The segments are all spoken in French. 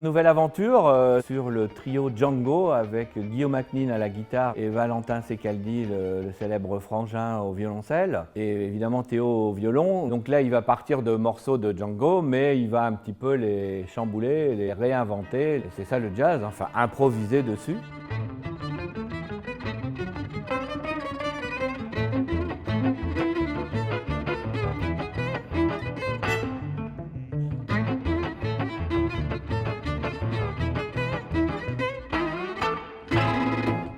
Nouvelle aventure sur le trio Django avec Guillaume McNean à la guitare et Valentin Secaldi, le célèbre frangin au violoncelle, et évidemment Théo au violon. Donc là, il va partir de morceaux de Django, mais il va un petit peu les chambouler, les réinventer. Et c'est ça le jazz, enfin improviser dessus.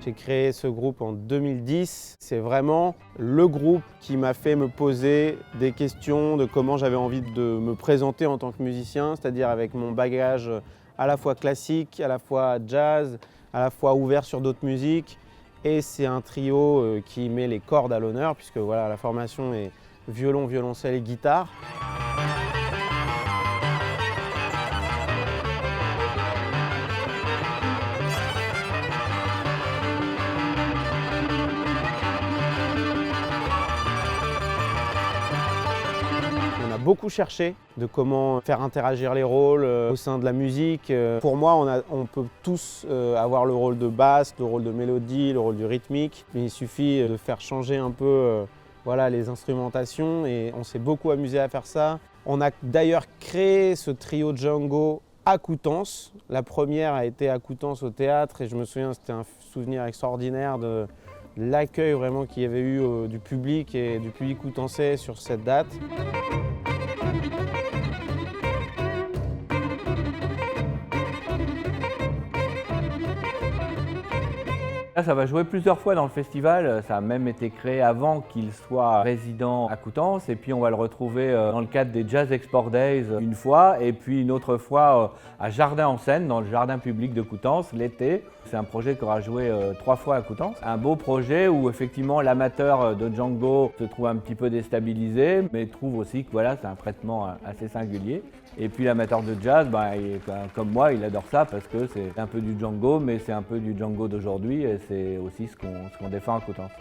J'ai créé ce groupe en 2010. C'est vraiment le groupe qui m'a fait me poser des questions de comment j'avais envie de me présenter en tant que musicien, c'est-à-dire avec mon bagage à la fois classique, à la fois jazz, à la fois ouvert sur d'autres musiques. Et c'est un trio qui met les cordes à l'honneur, puisque voilà, la formation est violon, violoncelle et guitare. On a beaucoup cherché de comment faire interagir les rôles au sein de la musique. Pour moi, on peut tous avoir le rôle de basse, le rôle de mélodie, le rôle du rythmique. Mais il suffit de faire changer un peu voilà, les instrumentations et on s'est beaucoup amusé à faire ça. On a d'ailleurs créé ce trio Django à Coutances. La première a été à Coutances au théâtre et je me souviens, c'était un souvenir extraordinaire de l'accueil vraiment qu'il y avait eu du public et du public coutançais sur cette date. Là, ça va jouer plusieurs fois dans le festival, ça a même été créé avant qu'il soit résident à Coutances, et puis on va le retrouver dans le cadre des Jazz Export Days une fois, et puis une autre fois à Jardin en Seine, dans le jardin public de Coutances, l'été. C'est un projet qui aura joué 3 fois à Coutances. Un beau projet où effectivement l'amateur de Django se trouve un petit peu déstabilisé, mais trouve aussi que voilà, c'est un traitement assez singulier. Et puis l'amateur de jazz, comme moi, il adore ça parce que c'est un peu du Django, mais c'est un peu du Django d'aujourd'hui et c'est aussi ce qu'on défend à Coutances.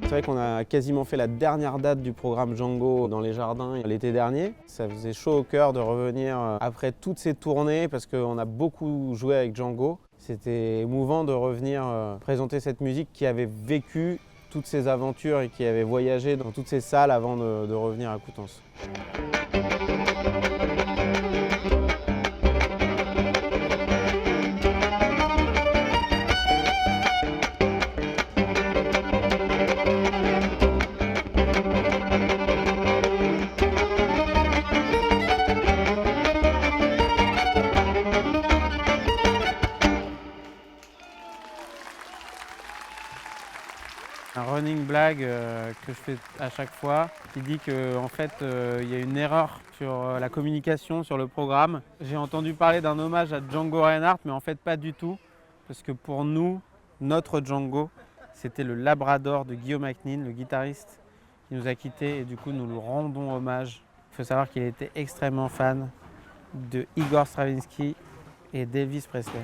C'est vrai qu'on a quasiment fait la dernière date du programme Django dans les jardins l'été dernier. Ça faisait chaud au cœur de revenir après toutes ces tournées parce qu'on a beaucoup joué avec Django. C'était émouvant de revenir présenter cette musique qui avait vécu toutes ces aventures et qui avait voyagé dans toutes ces salles avant de revenir à Coutances. Un running blague que je fais à chaque fois qui dit qu'en fait il y a une erreur sur la communication sur le programme. J'ai entendu parler d'un hommage à Django Reinhardt, mais en fait pas du tout, parce que pour nous, notre Django, c'était le Labrador de Guillaume McNean, le guitariste qui nous a quittés, et du coup nous lui rendons hommage. Il faut savoir qu'il était extrêmement fan de Igor Stravinsky et d'Elvis Presley.